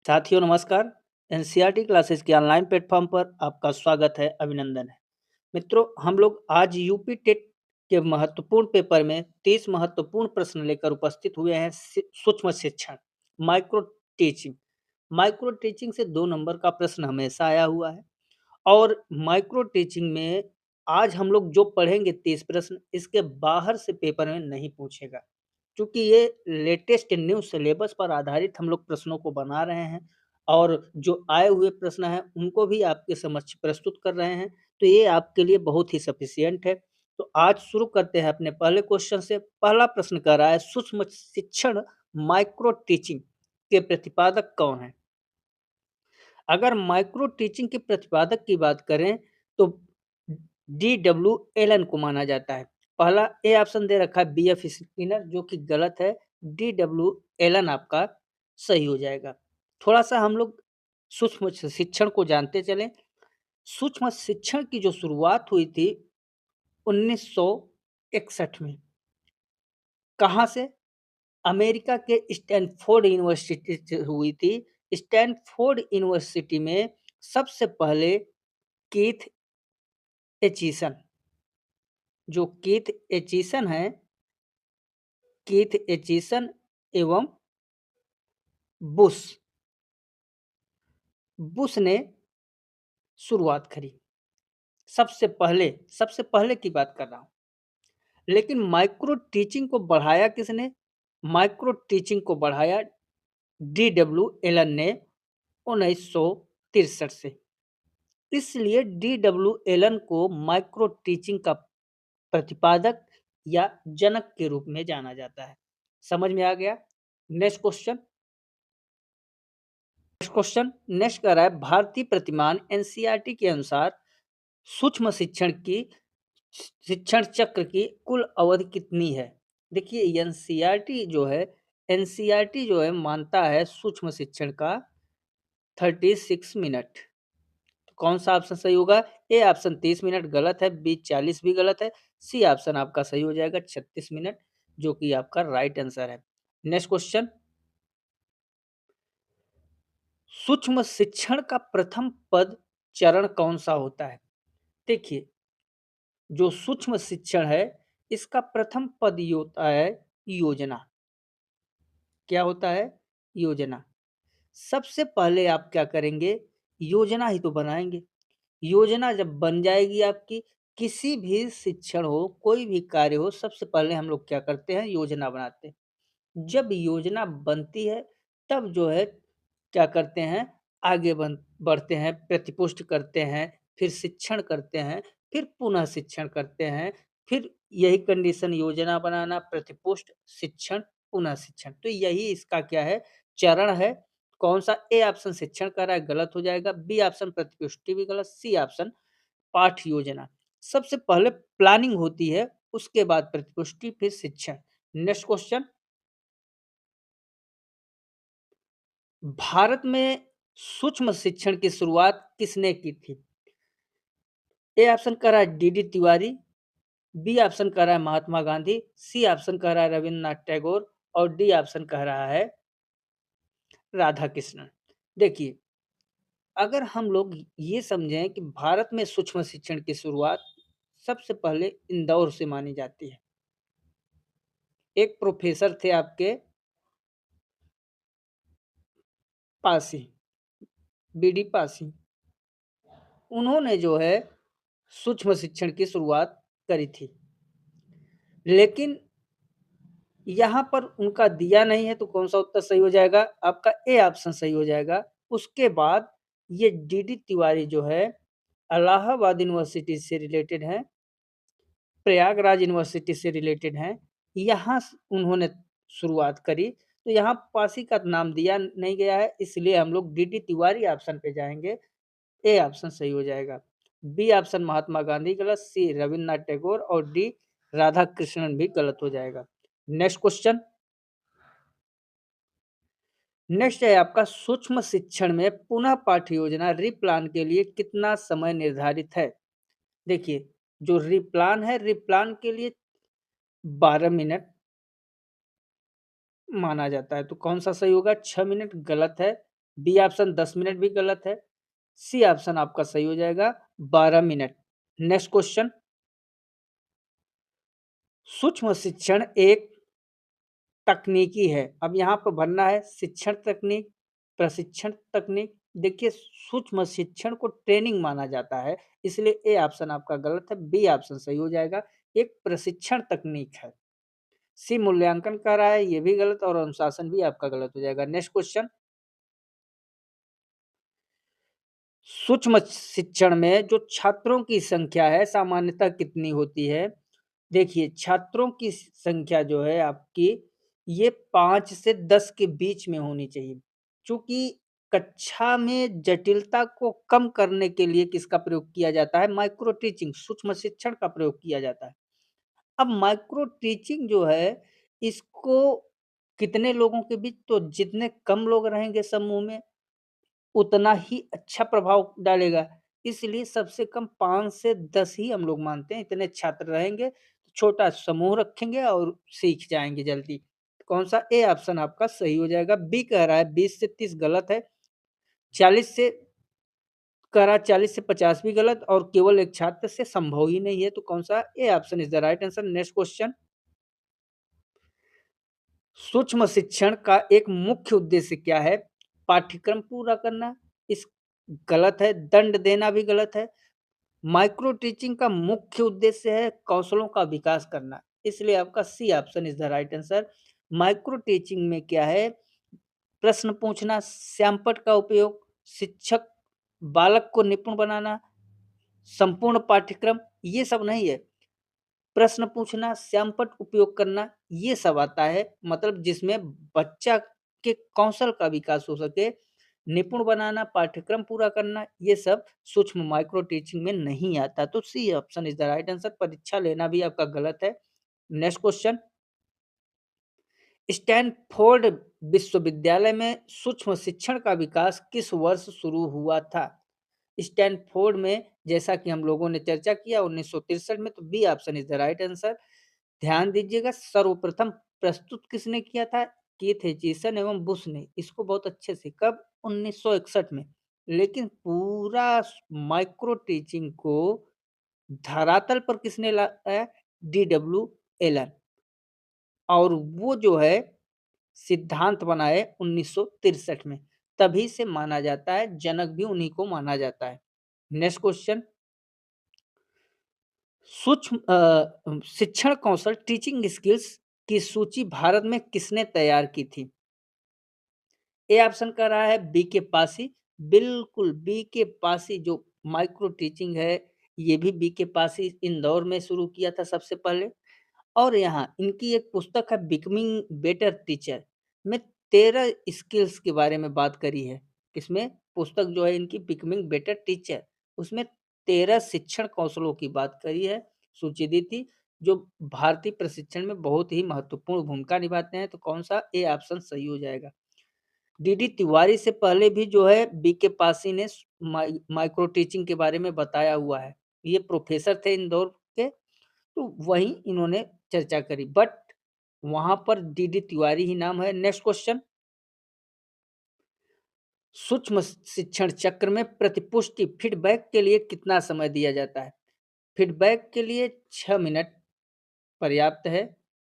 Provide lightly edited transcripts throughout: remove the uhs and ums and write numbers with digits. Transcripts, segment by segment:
साथियों नमस्कार। NCERT classes के ऑनलाइन प्लेटफॉर्म पर आपका स्वागत है, अभिनंदन है। मित्रों, हम लोग आज यूपी टेट के महत्वपूर्ण पेपर में 30 महत्वपूर्ण प्रश्न लेकर उपस्थित हुए हैं। सूक्ष्म शिक्षण, माइक्रो टीचिंग। माइक्रो टीचिंग से 2 नंबर का प्रश्न हमेशा आया हुआ है और माइक्रो टीचिंग में आज हम लोग जो पढ़ेंगे 30 प्रश्न, इसके बाहर से पेपर में नहीं पूछेगा। क्योंकि ये लेटेस्ट न्यू सिलेबस पर आधारित हम लोग प्रश्नों को बना रहे हैं और जो आए हुए प्रश्न हैं उनको भी आपके समक्ष प्रस्तुत कर रहे हैं, तो ये आपके लिए बहुत ही सफिशिएंट है। तो आज शुरू करते हैं अपने पहले क्वेश्चन से। पहला प्रश्न कह रहा है, सूक्ष्म शिक्षण माइक्रो टीचिंग के प्रतिपादक कौन है? अगर माइक्रो टीचिंग के प्रतिपादक की बात करें तो डी डब्ल्यू एलन को माना जाता है। पहला ए ऑप्शन दे रखा है बी एफ स्किनर, जो कि गलत है। डी डब्ल्यू एलन आपका सही हो जाएगा। थोड़ा सा हम लोग सूक्ष्म शिक्षण को जानते चलें। सूक्ष्म शिक्षण की जो शुरुआत हुई थी 1961 में। कहाँ से? अमेरिका के स्टैनफोर्ड यूनिवर्सिटी से हुई थी। स्टैनफोर्ड यूनिवर्सिटी में सबसे पहले कीथ एचिसन, जो कीथ एचिसन है, कीथ एचिसन एवं बुश बुश ने शुरुआत करी। सबसे पहले की बात कर रहा हूँ। लेकिन माइक्रो टीचिंग को बढ़ाया किसने? माइक्रो टीचिंग को बढ़ाया डी डब्ल्यू एलन ने 1963 से। इसलिए डी डब्ल्यू एलन को माइक्रो टीचिंग का प्रतिपादक या जनक के रूप में जाना जाता है। समझ में आ गया? Next question. नेक्स्ट कह रहा है, भारतीय प्रतिमान एनसीईआरटी के अनुसार सूक्ष्म शिक्षण चक्र की कुल अवधि कितनी है? देखिए एनसीईआरटी जो है मानता है सूक्ष्म शिक्षण का 36 मिनट। तो कौन सा ऑप्शन सही होगा? ए ऑप्शन 30 मिनट गलत है, बी 40 भी गलत है, सी ऑप्शन आपका सही हो जाएगा 36 मिनट, जो कि आपका राइट आंसर है। Next question. सूक्ष्म शिक्षण का प्रथम पद चरण कौन सा होता है? देखिए, जो सूक्ष्म शिक्षण है इसका प्रथम पद ये होता है योजना। क्या होता है? योजना। सबसे पहले आप क्या करेंगे? योजना ही तो बनाएंगे। योजना जब बन जाएगी आपकी, किसी भी शिक्षण हो, कोई भी कार्य हो, सबसे पहले हम लोग क्या करते हैं? योजना बनाते हैं। जब योजना बनती है तब जो है क्या करते हैं? आगे बढ़ते हैं, प्रतिपुष्ट करते हैं, फिर शिक्षण करते हैं, फिर पुनः शिक्षण करते हैं, फिर यही कंडीशन योजना बनाना, प्रतिपुष्ट, शिक्षण, पुनः शिक्षण। तो यही इसका क्या है? चरण है। कौन सा? ए ऑप्शन शिक्षण कर रहा है, गलत हो जाएगा। बी ऑप्शन प्रतिपुष्टि भी गलत, सी ऑप्शन पाठ योजना। सबसे पहले प्लानिंग होती है, उसके बाद प्रतिपुष्टि, फिर शिक्षण। Next question. भारत में सूक्ष्म शिक्षण की शुरुआत किसने की थी? ए ऑप्शन कह रहा है डीडी तिवारी, बी ऑप्शन कह रहा है महात्मा गांधी, सी ऑप्शन कह रहा है रविन्द्रनाथ टैगोर और डी ऑप्शन कह रहा है राधा कृष्णन। देखिए, अगर हम लोग ये समझें कि भारत में सूक्ष्म शिक्षण की शुरुआत सबसे पहले इंदौर से मानी जाती है। एक प्रोफेसर थे आपके पासी, बीडी पासी। उन्होंने जो है सूक्ष्म शिक्षण की शुरुआत करी थी। लेकिन यहाँ पर उनका दिया नहीं है, तो कौन सा उत्तर सही हो जाएगा? आपका ए ऑप्शन सही हो जाएगा। उसके बाद ये डीडी तिवारी जो है इलाहाबाद यूनिवर्सिटी से रिलेटेड हैं, प्रयागराज यूनिवर्सिटी से रिलेटेड हैं। यहाँ उन्होंने शुरुआत करी, तो यहाँ पासी का नाम दिया नहीं गया है, इसलिए हम लोग डीडी तिवारी ऑप्शन पे जाएंगे। ए ऑप्शन सही हो जाएगा। बी ऑप्शन महात्मा गांधी गलत, सी रविन्द्रनाथ टैगोर और डी राधा कृष्णन भी गलत हो जाएगा। Next question. नेक्स्ट है आपका, सूक्ष्म शिक्षण में पुनः पाठ्य योजना रिप्लान के लिए कितना समय निर्धारित है? देखिए, जो रिप्लान है, रिप्लान के लिए 12 मिनट माना जाता है। तो कौन सा सही होगा? 6 मिनट गलत है। बी ऑप्शन 10 मिनट भी गलत है। सी ऑप्शन आपका सही हो जाएगा 12 मिनट। नेक्स्ट क्वेश्चन, सूक्ष्म शिक्षण एक तकनीकी है। अब यहाँ पर भरना है शिक्षण तकनीक, प्रशिक्षण तकनीक। देखिए सूक्ष्म शिक्षण को ट्रेनिंग माना जाता है, इसलिए ए ऑप्शन आपका गलत है, बी ऑप्शन सही हो जाएगा। एक प्रशिक्षण तकनीक है। सी मूल्यांकन कर रहा है, ये भी गलत, और अनुशासन भी आपका गलत हो जाएगा। नेक्स्ट क्वेश्चन, सूक्ष्म शिक्षण में जो छात्रों की संख्या है सामान्यतः कितनी होती है? देखिए छात्रों की संख्या जो है आपकी, ये 5 से 10 के बीच में होनी चाहिए। चूँकि कक्षा में जटिलता को कम करने के लिए किसका प्रयोग किया जाता है? माइक्रो टीचिंग, सूक्ष्म शिक्षण का प्रयोग किया जाता है। अब माइक्रो टीचिंग जो है, इसको कितने लोगों के बीच? तो जितने कम लोग रहेंगे समूह में, उतना ही अच्छा प्रभाव डालेगा। इसलिए सबसे कम 5 से 10 ही हम लोग मानते हैं, इतने छात्र रहेंगे, तो छोटा समूह रखेंगे और सीख जाएँगे जल्दी। कौन-सा? ए ऑप्शन आपका सही हो जाएगा। बी कह रहा है 20 से 30 गलत है, 40 से कह रहा है 40 से 50 भी गलत, और केवल एक छात्र से संभव ही नहीं है, तो कौन-सा? A option is the right answer. Next question, सूक्ष्म शिक्षण का एक मुख्य उद्देश्य क्या है? पाठ्यक्रम पूरा करना, इस गलत है, दंड देना भी गलत है। माइक्रो टीचिंग का मुख्य उद्देश्य है कौशलों का विकास करना, इसलिए आपका C option is the right answer. Micro teaching में क्या है? प्रश्न पूछना, श्यामपट्ट का उपयोग, शिक्षक बालक को निपुण बनाना, संपूर्ण पाठ्यक्रम, ये सब नहीं है। प्रश्न पूछना, श्यामपट्ट उपयोग करना, ये सब आता है, मतलब जिसमें बच्चा के कौशल का विकास हो सके, निपुण बनाना, पाठ्यक्रम पूरा करना, ये सब सूक्ष्म माइक्रो टीचिंग में नहीं आता। तो C option is the right answer. परीक्षा लेना भी आपका गलत है। नेक्स्ट क्वेश्चन, स्टैनफोर्ड विश्वविद्यालय में सूक्ष्म शिक्षण का विकास किस वर्ष शुरू हुआ था? स्टैनफोर्ड में, जैसा कि हम लोगों ने चर्चा किया, 1963 में, तो B option is the right answer. ध्यान दीजिएगा, सर्वप्रथम प्रस्तुत किसने किया था? कीथ एचिसन एवं बुश ने। इसको बहुत अच्छे से, कब? 1961 में। लेकिन पूरा माइक्रो टीचिंग को धरातल पर किसने लाया? डी.डब्ल्यू. एलन। और वो जो है सिद्धांत बनाए 1963 में। तभी से माना जाता है, जनक भी उन्हीं को माना जाता है। नेक्स्ट क्वेश्चन, सूक्ष्म शिक्षण कौशल टीचिंग स्किल्स की सूची भारत में किसने तैयार की थी? ए ऑप्शन कह रहा है बी के पासी। बिल्कुल बी के पासी, जो माइक्रो टीचिंग है, ये भी बी के पासी इंदौर में शुरू किया था सबसे पहले। और यहाँ इनकी एक पुस्तक है बिकमिंग बेटर टीचर में 13 स्किल्स के बारे में बात करी है। किसमें? पुस्तक जो है इनकी बिकमिंग बेटर टीचर, उसमें 13 शिक्षण कौशलों की बात करी है, सूची दी थी, जो भारतीय प्रशिक्षण में बहुत ही महत्वपूर्ण भूमिका निभाते हैं। तो कौन सा? ए ऑप्शन सही हो जाएगा। डीडी तिवारी से पहले भी जो है बी के पासी ने माइक्रो टीचिंग के बारे में बताया हुआ है। ये प्रोफेसर थे इंदौर के, तो वहीं इन्होंने चर्चा करी, बट वहां पर डीडी तिवारी ही नाम है। नेक्स्ट क्वेश्चन, सूक्ष्म शिक्षण चक्र में प्रतिपुष्टि फीडबैक के लिए कितना समय दिया जाता है? फीडबैक के लिए 6 मिनट पर्याप्त है,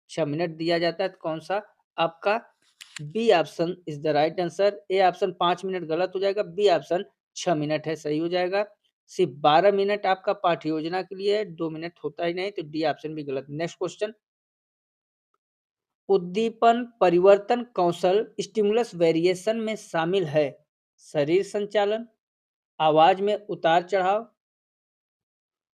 6 मिनट दिया जाता है। तो कौन सा? आपका B option is the right answer. A option 5 minute गलत हो जाएगा, बी ऑप्शन 6 मिनट है, सही हो जाएगा। सिर्फ 12 मिनट आपका पाठ्य योजना के लिए है, 2 मिनट होता ही नहीं, तो डी ऑप्शन भी गलत। नेक्स्ट क्वेश्चन, उद्दीपन परिवर्तन कौशल स्टिमुलस वेरिएशन में शामिल है शरीर संचालन, आवाज में उतार चढ़ाव,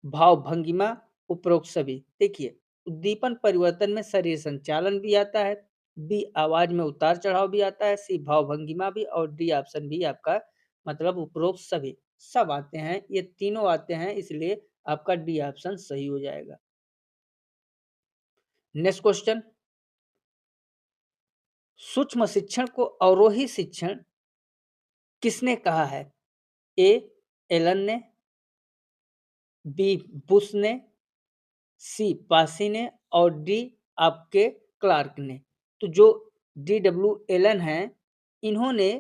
भाव भंगिमा, उपरोक्त सभी। देखिए उद्दीपन परिवर्तन में शरीर संचालन भी आता है, बी आवाज में उतार चढ़ाव भी आता है, सी भाव भंगिमा भी, और डी ऑप्शन भी आपका मतलब उपरोक्त सभी सब आते हैं, ये तीनों आते हैं, इसलिए आपका डी ऑप्शन सही हो जाएगा। नेक्स्ट क्वेश्चन, सूक्ष्म शिक्षण को अवरोही शिक्षण किसने कहा है? ए एलन ने, बी बुश ने, सी पासी ने, और डी आपके क्लार्क ने। तो जो डी डब्ल्यू एलन हैं, इन्होंने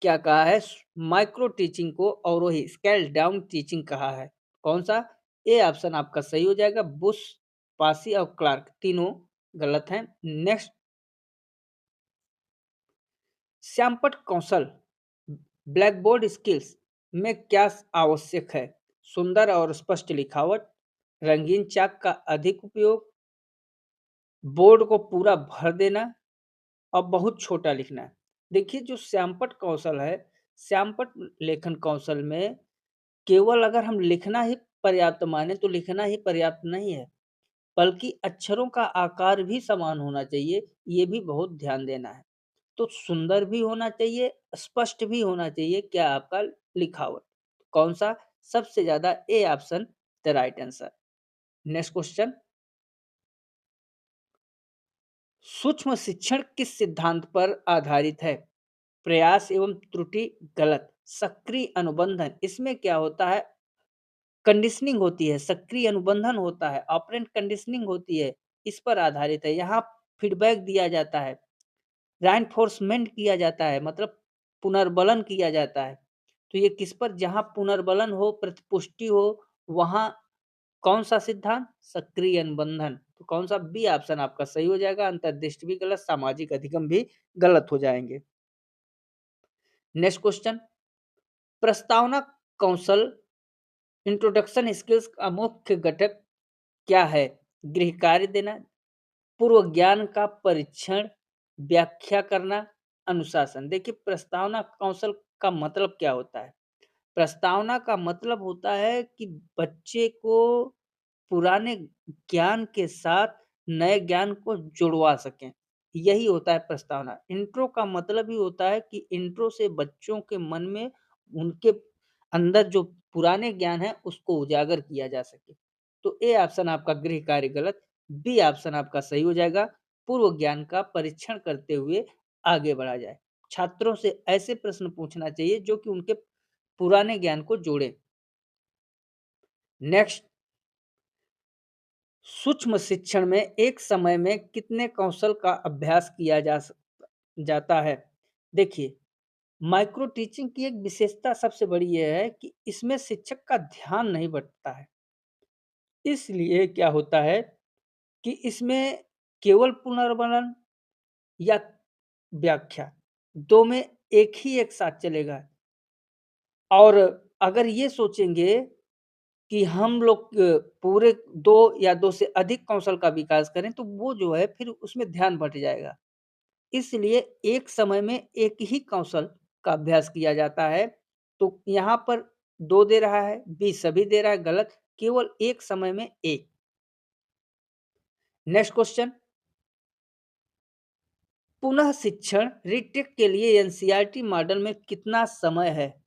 क्या कहा है? माइक्रो टीचिंग को अवरोही स्केल डाउन टीचिंग कहा है। कौन सा? ए ऑप्शन आपका सही हो जाएगा। बुश, पासी और क्लार्क तीनों गलत हैं। नेक्स्ट, श्यामपट्ट कौशल ब्लैक बोर्ड स्किल्स में क्या आवश्यक है? सुंदर और स्पष्ट लिखावट, रंगीन चाक का अधिक उपयोग, बोर्ड को पूरा भर देना और बहुत छोटा लिखना है। देखिए, जो श्यामपट्ट कौशल है, श्यामपट्ट लेखन कौशल में केवल अगर हम लिखना ही पर्याप्त माने तो लिखना ही पर्याप्त नहीं है, बल्कि अक्षरों का आकार भी समान होना चाहिए, ये भी बहुत ध्यान देना है। तो सुंदर भी होना चाहिए, स्पष्ट भी होना चाहिए क्या आपका लिखावट। कौन सा? सबसे ज्यादा A option the right answer. Next question, सूक्ष्म शिक्षण किस सिद्धांत पर आधारित है? प्रयास एवं त्रुटि गलत। सक्रिय अनुबंधन, इसमें क्या होता है? कंडीशनिंग होती है, सक्रिय अनुबंधन होता है, ऑपरेंट कंडीशनिंग होती है, इस पर आधारित है। यहाँ फीडबैक दिया जाता है, रेनफोर्समेंट किया जाता है, मतलब पुनर्बलन किया जाता है। तो ये किस पर? जहाँ पुनर्बलन हो, प्रतिपुष्टि हो, वहाँ कौन सा सिद्धांत? सक्रिय अनुबंधन। तो कौन सा? बी ऑप्शन आपका सही हो जाएगा। अंतर्दृष्टि भी गलत, सामाजिक अधिगम भी गलत हो जाएंगे। नेक्स्ट क्वेश्चन, प्रस्तावना कौशल इंट्रोडक्शन स्किल्स का मुख्य घटक क्या है? गृह कार्य देना, पूर्व ज्ञान का परीक्षण, व्याख्या करना, अनुशासन। देखिए, प्रस्तावना कौशल का मतलब क्या होता है? प्रस्तावना का मतलब होता है कि बच्चे को पुराने ज्ञान के साथ नए ज्ञान को जुड़वा सकें, यही होता है प्रस्तावना। इंट्रो का मतलब ही होता है कि इंट्रो से बच्चों के मन में, उनके अंदर जो पुराने ज्ञान है उसको उजागर किया जा सके। तो ए ऑप्शन आपका गृह कार्य गलत, बी ऑप्शन आपका सही हो जाएगा। पूर्व ज्ञान का परीक्षण करते हुए आगे बढ़ा जाए। छात्रों से ऐसे प्रश्न पूछना चाहिए जो कि उनके पुराने ज्ञान को जोड़े। नेक्स्ट, सूक्ष्म शिक्षण में एक समय में कितने कौशल का अभ्यास किया जाता है? देखिए, माइक्रो टीचिंग की एक विशेषता सबसे बड़ी यह है कि इसमें शिक्षक का ध्यान नहीं बंटता है। इसलिए क्या होता है कि इसमें केवल पुनर्मनन या व्याख्या, दो में एक ही एक साथ चलेगा। और अगर ये सोचेंगे कि हम लोग पूरे 2 या 2 से अधिक कौशल का विकास करें, तो वो जो है फिर उसमें ध्यान बँट जाएगा। इसलिए एक समय में एक ही कौशल का अभ्यास किया जाता है। तो यहाँ पर 2 दे रहा है, बी सभी दे रहा है, गलत, केवल एक समय में एक। नेक्स्ट क्वेश्चन, पुनः शिक्षण रीटेक के लिए एनसीईआरटी मॉडल में कितना समय है?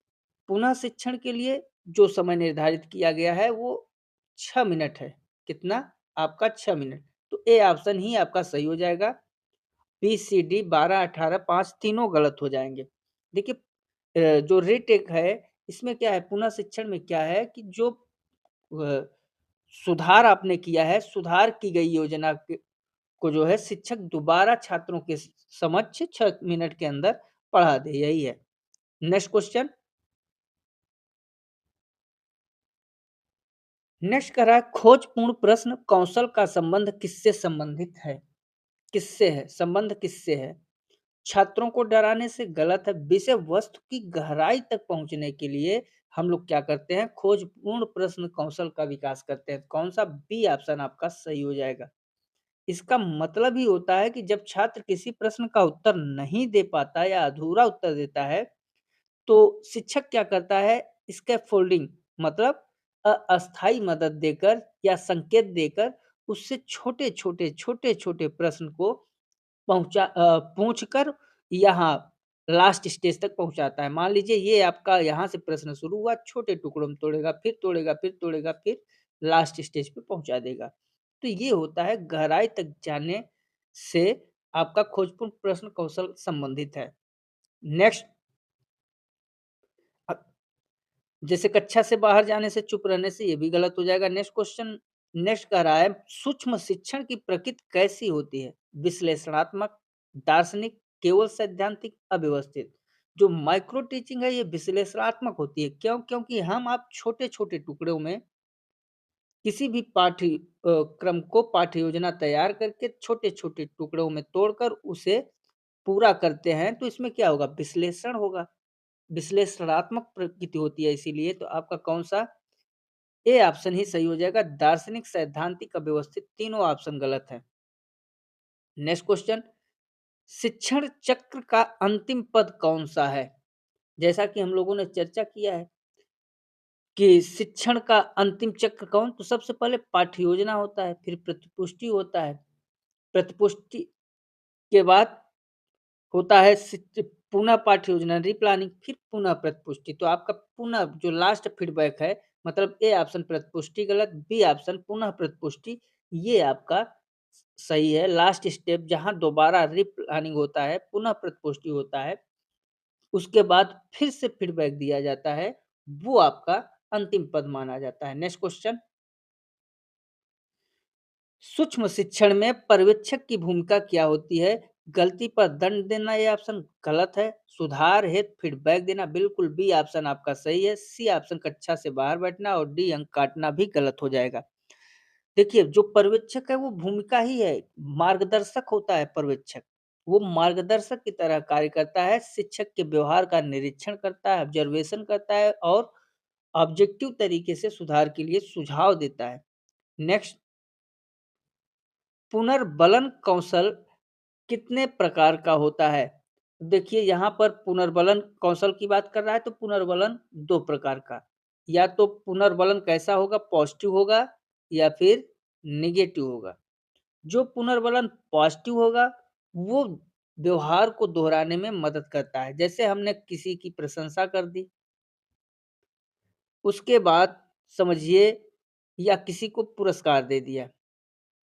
पुनः शिक्षण के लिए जो समय निर्धारित किया गया है वो 6 मिनट है। कितना? आपका 6 मिनट। तो ए ऑप्शन ही आपका सही हो जाएगा। बी, सी, डी 12, 18, 5 तीनों गलत हो जाएँगे। देखिए, जो रीटेक है, इसमें क्या है, पुनः शिक्षण में क्या है कि जो अ, सुधार आपने किया है, सुधार की गई योजना को जो है शिक्षक दोबारा छात्रों के समक्ष 6 मिनट के अंदर पढ़ा दे, यही है। नेक्स्ट क्वेश्चन, नेक्स्ट कह रहा है खोजपूर्ण प्रश्न कौशल का संबंध किससे संबंधित है? किससे है? संबंध किससे है? छात्रों को डराने से, गलत है। विषय वस्तु की गहराई तक पहुंचने के लिए हम लोग क्या करते हैं? खोजपूर्ण प्रश्न कौशल का विकास करते हैं। कौन सा? बी ऑप्शन आपका सही हो जाएगा। इसका मतलब ही होता है कि जब छात्र किसी प्रश्न का उत्तर नहीं दे पाता या अधूरा उत्तर देता है, तो शिक्षक क्या करता है? स्कैफोल्डिंग, मतलब अस्थायी मदद देकर या संकेत देकर उससे छोटे-छोटे, छोटे-छोटे प्रश्न को पूछकर यहाँ लास्ट स्टेज तक पहुँचाता है। मान लीजिए ये आपका यहाँ से प्रश्न शुरू हुआ, छोटे टुकड़ों में तोड़ेगा, फिर तोड़ेगा, फिर तोड़ेगा, फिर लास्ट स्टेज पे पहुँचा देगा। तो ये होता है गहराई तक जाने से आपका खोजपूर्ण प्रश्न कौशल संबंधित है। नेक्स्ट, अ, जैसे कक्षा से बाहर जाने से, चुप रहने से, ये भी गलत हो जाएगा। नेक्स्ट क्वेश्चन, नेक्स्ट कह रहा है सूक्ष्म शिक्षण की प्रकृति कैसी होती है? विश्लेषणात्मक, दार्शनिक, केवल सैद्धांतिक, अव्यवस्थित। जो माइक्रो टीचिंग है ये विश्लेषणात्मक होती है। क्यों? क्योंकि हम आप छोटे-छोटे टुकड़ों में किसी भी क्रम को पाठ्य योजना तैयार करके छोटे-छोटे टुकड़ों में तोड़कर उसे पूरा करते हैं, तो इसमें क्या होगा? विश्लेषण होगा। विश्लेषणात्मक प्रकृति होती है इसीलिए, तो आपका कौन-सा ए ऑप्शन ही सही हो जाएगा। दार्शनिक, सैद्धांतिक, अव्यवस्थित तीनों ऑप्शन गलत है। नेक्स्ट क्वेश्चन, शिक्षण चक्र का अंतिम पद कौन-सा है? जैसा कि हम लोगों ने चर्चा किया है कि शिक्षण का अंतिम चक्र कौन? तो सबसे पहले पाठ्य योजना होता है, फिर प्रतिपुष्टि होता है। प्रतिपुष्टि के बाद होता है पुनः पाठ्य योजना रीप्लानिंग, फिर पुनः प्रतिपुष्टि। तो आपका पुनः जो लास्ट फीडबैक है, मतलब ए ऑप्शन प्रतिपुष्टि गलत, बी ऑप्शन पुनः प्रतिपुष्टि ये आपका सही है। लास्ट स्टेप जहाँ दोबारा रीप्लानिंग होता है, पुनः प्रतिपुष्टि होता है, उसके बाद फिर से फीडबैक दिया जाता है, वो आपका अंतिम पद माना जाता है। नेक्स्ट क्वेश्चन, सूक्ष्म शिक्षण में पर्यवेक्षक की भूमिका क्या होती है? गलती पर दंड देना ये ऑप्शन गलत है। सुधार हेतु फीडबैक देना बिल्कुल बी ऑप्शन आपका सही है। सी ऑप्शन कक्षा से बाहर बैठना और डी अंक काटना भी गलत हो जाएगा। देखिए जो पर्यवेक्षक है वो भूमिका ही है, मार्गदर्शक होता है पर्यवेक्षक। वो मार्गदर्शक की तरह कार्य करता है, शिक्षक के व्यवहार का निरीक्षण करता है, ऑब्जर्वेशन करता है और ऑब्जेक्टिव तरीके से सुधार के लिए सुझाव देता है। नेक्स्ट, पुनर्बलन कौशल कितने प्रकार का होता है? देखिए यहाँ पर पुनर्बलन कौशल की बात कर रहा है तो पुनर्बलन 2 प्रकार का। या तो पुनर्बलन कैसा होगा? पॉजिटिव होगा या फिर नेगेटिव होगा। जो पुनर्बलन पॉजिटिव होगा वो व्यवहार को दोहराने में मदद करता है। जैसे हमने किसी की प्रशंसा कर दी, उसके बाद समझिए या किसी को पुरस्कार दे दिया।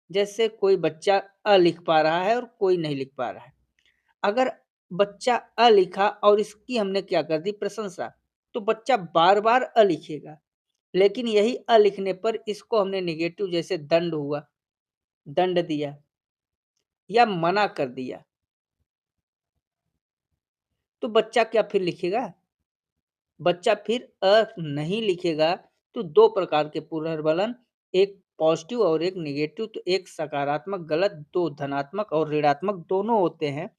जैसे कोई बच्चा लिख पा रहा है और कोई नहीं लिख पा रहा है। अगर बच्चा लिखा और इसकी हमने क्या कर दी? प्रशंसा, तो बच्चा बार-बार लिखेगा। लेकिन यही लिखने पर इसको हमने नेगेटिव जैसे दंड हुआ, दंड दिया या मना कर दिया, तो बच्चा क्या फिर लिखेगा? बच्चा फिर नहीं लिखेगा। तो 2 प्रकार के पुनर्बलन, एक पॉजिटिव और एक नेगेटिव, तो एक सकारात्मक गलत, 2 धनात्मक और ऋणात्मक दोनों होते हैं।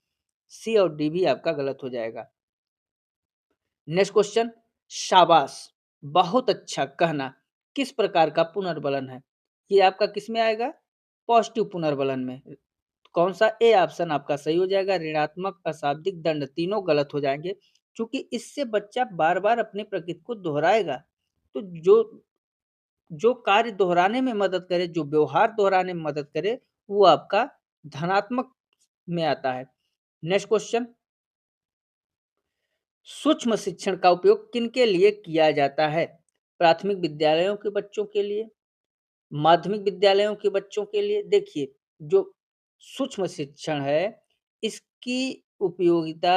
सी और डी भी आपका गलत हो जाएगा। नेक्स्ट क्वेश्चन, शाबाश, बहुत अच्छा कहना किस प्रकार का पुनर्बलन है? ये आपका किस में आएगा? पॉजिटिव पुनर्बलन में। कौन सा? ए ऑप्शन आपका सही हो जाएगा। ऋणात्मक, अशाब्दिक, दंड तीनों गलत हो जाएंगे, क्योंकि इससे बच्चा बार बार अपनी प्रकृति को दोहराएगा। तो जो कार्य दोहराने में मदद करे, जो व्यवहार दोहराने में मदद करे, वो आपका धनात्मक में आता है। नेक्स्ट क्वेश्चन, सूक्ष्म शिक्षण का उपयोग किनके लिए किया जाता है? प्राथमिक विद्यालयों के बच्चों के लिए, माध्यमिक विद्यालयों के बच्चों के लिए। देखिए जो सूक्ष्म शिक्षण है इसकी उपयोगिता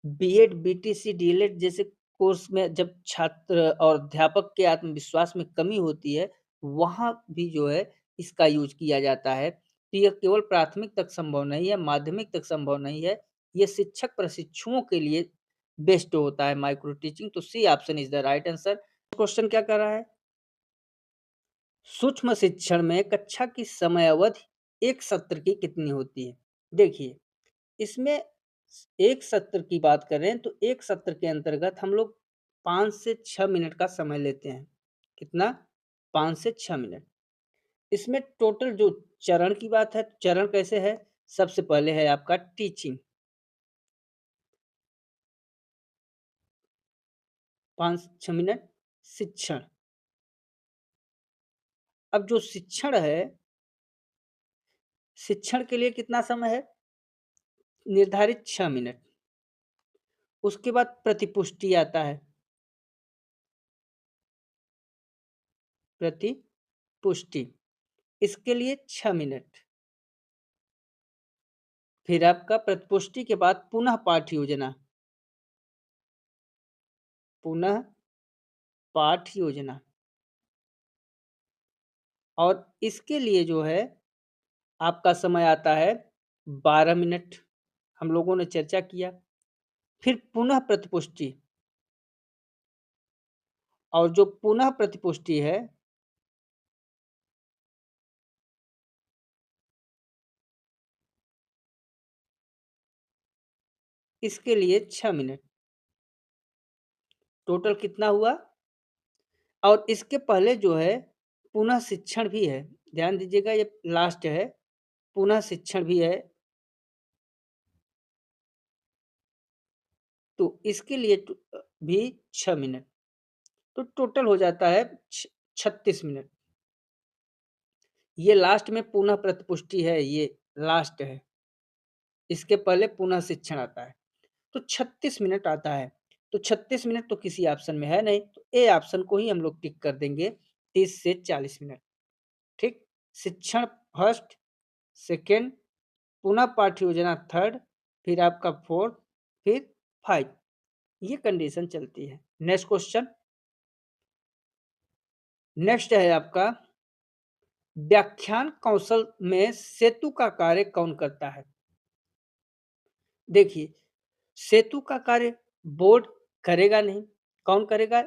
बीएड, बीटीसी, डीएलएड जैसे कोर्स में जब छात्र और अध्यापक के आत्मविश्वास में कमी होती है, वहाँ भी जो है इसका यूज़ किया जाता है। तो यह केवल प्राथमिक तक संभव नहीं है, माध्यमिक तक संभव नहीं है। ये शिक्षक प्रशिक्षुओं के लिए बेस्ट होता है माइक्रो टीचिंग। तो C option is the right answer. Question क्या कर रहा है? सूक्ष्म शिक्षण में कक्षा की समय अवधि एक सत्र की कितनी होती है? देखिए इसमें एक सत्र की बात करें तो एक सत्र के अंतर्गत हम लोग 5 से 6 मिनट का समय लेते हैं। कितना? 5 से 6 मिनट। इसमें टोटल जो चरण की बात है, चरण कैसे है? सबसे पहले है आपका टीचिंग, 5-6 मिनट शिक्षण। अब जो शिक्षण है, शिक्षण के लिए कितना समय है? निर्धारित 6 मिनट। उसके बाद प्रतिपुष्टि आता है, प्रतिपुष्टि, इसके लिए 6 मिनट। फिर आपका प्रतिपुष्टि के बाद पुनः पाठ योजना, पुनः पाठ योजना, और इसके लिए जो है आपका समय आता है 12 मिनट। हम लोगों ने चर्चा किया। फिर पुनः प्रतिपुष्टि, और जो पुनः प्रतिपुष्टि है इसके लिए 6 मिनट। टोटल कितना हुआ? और इसके पहले जो है पुनः शिक्षण भी है, ध्यान दीजिएगा, ये लास्ट है, पुनः शिक्षण भी है, तो इसके लिए भी 6 मिनट, तो टोटल हो जाता है 36 मिनट। ये लास्ट में पुनः प्रतिपुष्टि है, ये लास्ट है, इसके पहले पुनः शिक्षण आता है, तो 36 मिनट आता है। तो 36 मिनट तो किसी ऑप्शन में है नहीं, तो ए ऑप्शन को ही हम लोग टिक कर देंगे, 30 से 40 मिनट। ठीक, शिक्षण फर्स्ट, सेकेंड, पुनः पाठ्य योजना थर्ड, फिर आपका फोर्थ, फिर 5, ये कंडीशन चलती है। नेक्स्ट क्वेश्चन, नेक्स्ट है आपका, व्याख्यान कौशल में सेतु का कार्य कौन करता है? देखिए, सेतु का कार्य बोर्ड करेगा नहीं, कौन करेगा?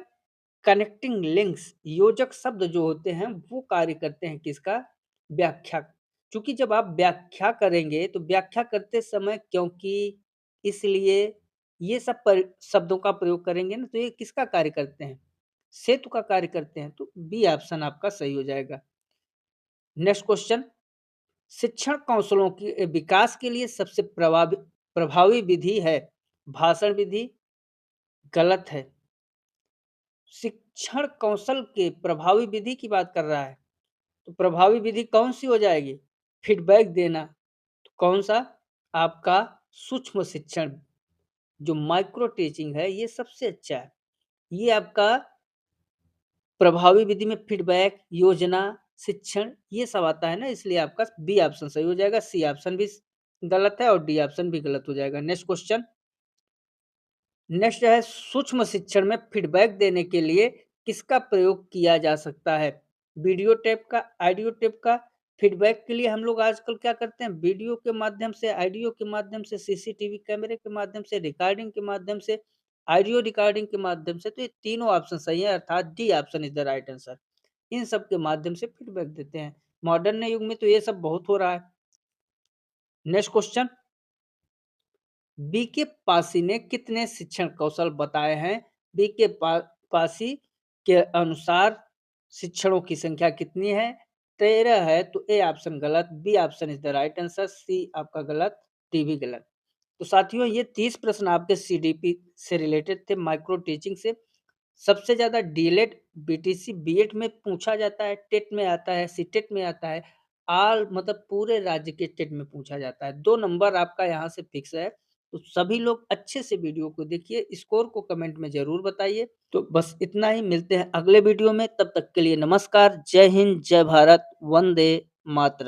कनेक्टिंग लिंक्स, योजक शब्द जो होते हैं वो कार्य करते हैं किसका? व्याख्या। क्योंकि जब आप व्याख्या करेंगे तो व्याख्या करते समय, क्योंकि इसलिए ये सब शब्दों का प्रयोग करेंगे ना, तो ये किसका कार्य करते हैं? सेतु का कार्य करते हैं, तो बी ऑप्शन आपका सही हो जाएगा। नेक्स्ट क्वेश्चन, शिक्षण कौशलों के विकास के लिए सबसे प्रभावी विधि है भाषण विधि, गलत है। शिक्षण कौशल के प्रभावी विधि की बात कर रहा है, तो प्रभावी विधि कौन सी हो जाएगी? फीडबैक देना। तो कौन सा? आपका सूक्ष्म शिक्षण, जो माइक्रो टीचिंग है, ये सबसे अच्छा है। ये आपका प्रभावी विधि में फीडबैक, योजना, शिक्षण, ये सब आता है ना, इसलिए आपका बी ऑप्शन सही हो जाएगा, सी ऑप्शन भी गलत है और डी ऑप्शन भी गलत हो जाएगा। नेक्स्ट क्वेश्चन, नेक्स्ट है, सूक्ष्म शिक्षण में फीडबैक देने के लिए किसका प्रयोग किया जा सकता है? वीडियो टेप का, ऑडियो टेप का? फीडबैक के लिए हम लोग आजकल क्या करते हैं? वीडियो के माध्यम से, ऑडियो के माध्यम से, सीसीटीवी कैमरे के माध्यम से, रिकॉर्डिंग के माध्यम से, ऑडियो रिकॉर्डिंग के माध्यम से। तो ये तीनों ऑप्शन सही है, अर्थात D option is the right answer. इन सब के माध्यम से फीडबैक देते हैं। मॉडर्न युग में तो ये सब बहुत हो रहा है। नेक्स्ट क्वेश्चन, बीके पासी ने कितने शिक्षण कौशल बताए हैं? बीके पासी के अनुसार शिक्षणों की संख्या कितनी है? 13 है, तो ए ऑप्शन गलत, B option is the right answer, C आपका गलत, डी भी गलत। तो साथियों, ये 30 प्रश्न आपके सीडीपी से रिलेटेड थे, माइक्रो टीचिंग से। सबसे ज़्यादा डीएलएड, बीटीसी, बीएड में पूछा जाता है, टेट में आता है, सीटेट में आता है, ऑल मतलब पूरे राज्य के टेट में पूछा जाता है। 2 नंबर आपका यहाँ से फिक्स है। तो सभी लोग अच्छे से वीडियो को देखिए, स्कोर को कमेंट में ज़रूर बताइए। तो बस इतना ही, मिलते हैं अगले वीडियो में, तब तक के लिए नमस्कार, जय हिंद, जय भारत, वंदे मातरम।